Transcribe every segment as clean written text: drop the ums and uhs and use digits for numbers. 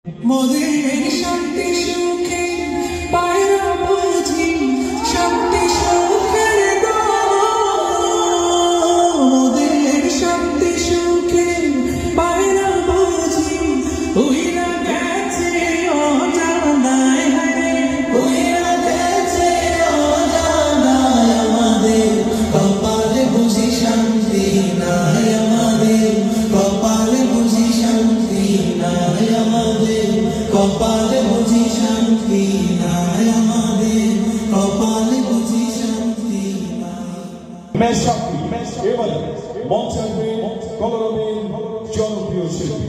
মোদের শান্তি সুখে পায়রা বুঝি শান্তি সুখের মোদের শান্তি সুখে পায়রা বুঝি উইরা গেছে অজানায় উইরা গেছে অজানায় আমাদের কপালে বুঝি শান্তি নাই আমাদের কপালে বুঝি শান্তি নাই আমাদের কপালে বুঝি শান্তি নাই আমাদের কপালে বুঝি শান্তি নাই। মেশাপি এবারে মঞ্চে আসবেন কলরবের জনপ্রিয় শিল্পী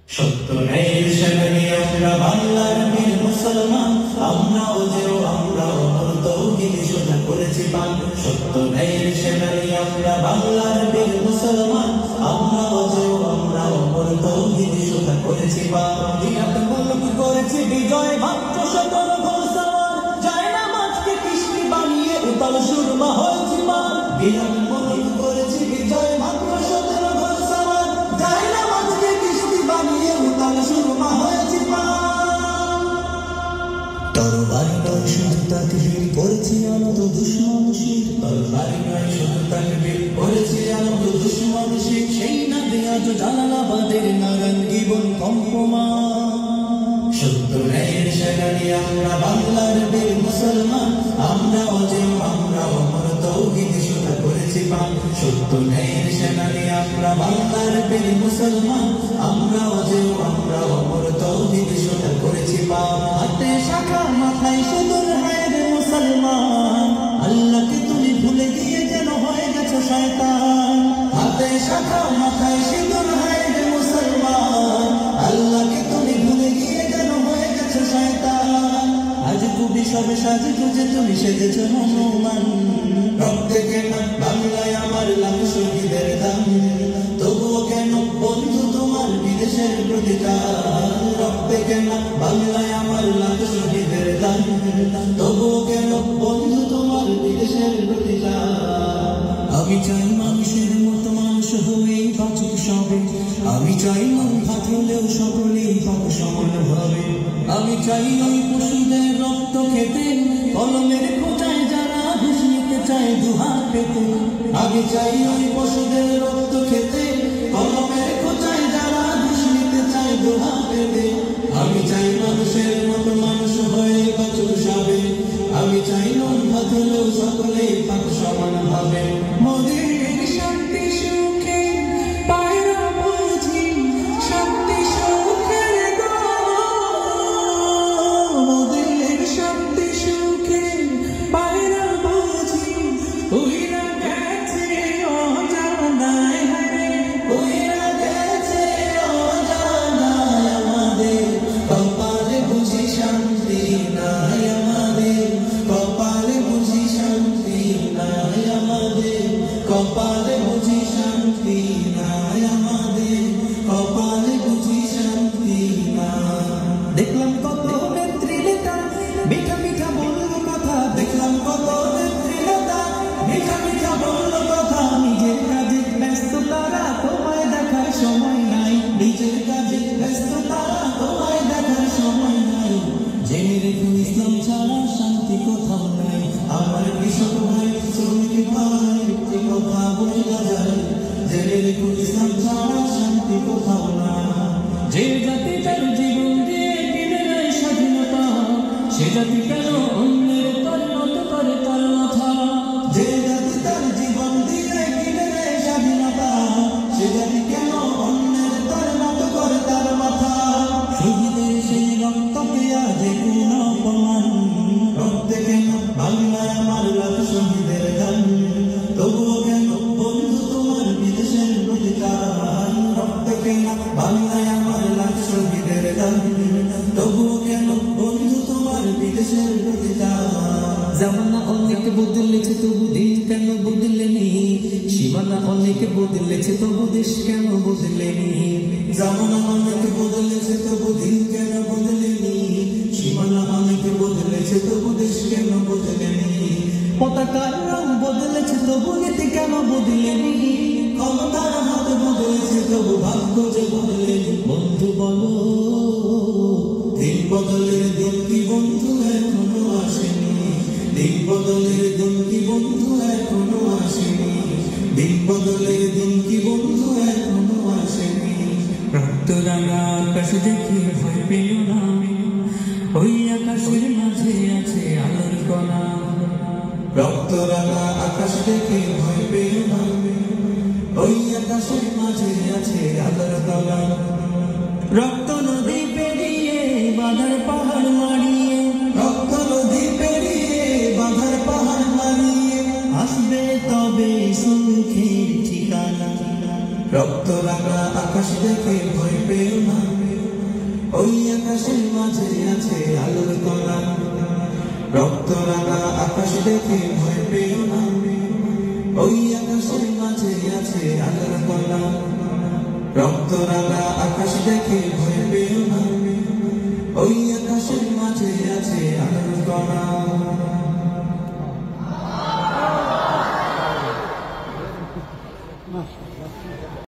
সত্য ন্যায়ের সেনানি আমরা বাংলার বীর মুসলমান আমরাও তৌহিদ সোজা করেছি পান। সত্য ন্যায়ের সেনানি আমরা বাংলার বীর মুসলমান আমরাও তৌহিদ সোজা করেছি পান। জিহাদ মুলক করেছি বিজয় মাত্র 17 ঘোর সওয়ার যায় না মাঝকে কৃষ্টি বানিয়ে উতাল সুরমা হয়েছি মান। জিহাদ মুলক করেছি বিজয় মাত্র 17 ঘোর সওয়ার যায় না মাঝকে কৃষ্টি বানিয়ে উতাল সুরমা হয়েছি মান। তরবারি নয় শুধু তাকবীর করেছি অনত দুশমন শির তরবারি নয় শুধু তাকবীর করেছি অনত দুশমন শির সেই না দেয়া তো জালালাবাদের নারায়ণ জীবন কম্পমান। সত্য ন্যায়ের সেনানি আমরা বাংলার বীর মুসলমান আমরাও তৌহিদ সোজা করেছি পান। সত্য ন্যায়ের সেনানি আমরা বাংলার বীর মুসলমান আমরাও তৌহিদ সোজা করেছি পান। হাতে শাখা মাথায় সুদূর হায় রে মুসলমান আল্লাহকে তুমি ভুলে গিয়ে যেন হয়ে গেছো শয়তান। হাতে শাখা মাথায় সিঁদুর হায় রে মুসলমান আল্লাহকে তুমি ভুলে গিয়ে যেন হয়ে গেছো শয়তান। আজ খুবই সবে সাজে খুঁজে তুমি সেজেছো হনুমান। রক্তে কেন বাংলায় আমার লাখ শহীদের দাম তবুও কেন বন্ধু তোমার বিদেশের প্রতিকার। রক্তে কেন বাংলায় আমার লাখ শহীদের দাম তবুও কেন বন্ধু তোমার বিদেশের প্রতিকার। আমি চাই মানুষের মতো মানুষ হয়েই বাঁচুক সবে আমি চাই মন ভাত হলেও সকলেই পাবো সমানভাবে। আমি চাই ওই পশুদের রক্ত খেতে কলমের খোঁচায় যারা ঘুষ নিতে চায় দুহাত পেতে। আমি চাই ওই পশুদের রক্ত খেতে কলমের খোঁচায় যারা ঘুষ নিতে চায় দুহাত পেতে। আমি চাই মানুষের মতো মানুষ হয়ে বাঁচুক সবে আমি চাই মন ভাত হলেও সকলেই পাবো সমানভাবে। মোদের শান্তি সুখে পায়রা বুঝি শান্তি সুখের মোদের শান্তি সুখে পায়রা বুঝি উইরা গেছে অজানায় উইরা গেছে অজানায় আমাদের কপালে বুঝি শান্তি নাই আমাদের কপালে বুঝি শান্তি নাই আমাদের কপালে বুঝি শান্তি নাই আমাদের কপালে বুঝি শান্তি নাই। দেখলাম কত নেত্রী নেতা মিঠা মিঠা বলল কথা দেখলাম কত নেত্রী নেতা মিঠা মিঠা বলল কথা। নিজের কাজে ব্যস্ত তারা তোমায় দেখার সময় নাই নিজের কাজে ব্যস্ত তারা তোমায় দেখার সময় নাই। জেনে রেখো ইসলাম ছাড়া শান্তি কোথাও নাই আমার কৃষক ভাই শ্রমিক ভাই একটি কথা বোঝা যায় জেনে রেখো ইসলাম ছাড়া শান্তি কোথাও নাই। যে জাতি তার জীবন দিয়ে কিনে নেয় স্বাধীনতা সে জাতি কেন অন্যের পরিণত করে তার মাথা। যে জাতি তার জীবন দিয়ে কিনে নেয় স্বাধীনতা সে জাতি কেন অন্যের পরিণত করে তার মাথা। শহীদের সেই রক্তকে আজ কোন অপমান রক্তে কেন বাংলায় আমার লাখ শহীদের গান তবুও কেন বন্ধু তোমার বিদেশের প্রতিকার। রক্তে কেন বাংলায় আমার লাখ শহীদের গান তবুও কেন বন্ধু তোমার বিদেশের প্রতিকার। জামানা অনেক বদলেছে তবু দিন কেন বদলেনি সীমানা অনেক বদলেছে তবু দেশ কেন বদলেনি। জামানা অনেক বদলেছে তবু দিন কেন বদলেনি সীমানা অনেক বদলেছে তবু দেশ কেন বদলেনি। পতাকার রং বদলেছে তবু নীতি কেন বদলেনি ক্ষমতার হাত বদলেছে তবু রক্তরাঙা আকাশ দেখে ভয় পেও না, ওই আকাশের মাঝে আছে আলোর কণা। রক্তরাঙা আকাশ দেখে ভয় পেও না, ওই আকাশের মাঝে আছে আলোর কণা। রক্ত নদী পেরিয়ে বাধার পাহাড় মারিয়ে, রক্ত নদী পেরিয়ে বাধার পাহাড় মারিয়ে আসবে তবে সুখের ঠিকানা। রক্তরাঙা আকাশ দেখে ভয় পেও না, ওই আকাশের মাঝে আছে আলোর কণা। রক্তরাঙা আকাশ দেখে ভয় পেও না, ওই আকাশের মাঝে আছে আলোর কণা। রক্তরাঙা আকাশ দেখে ভয় পেও না,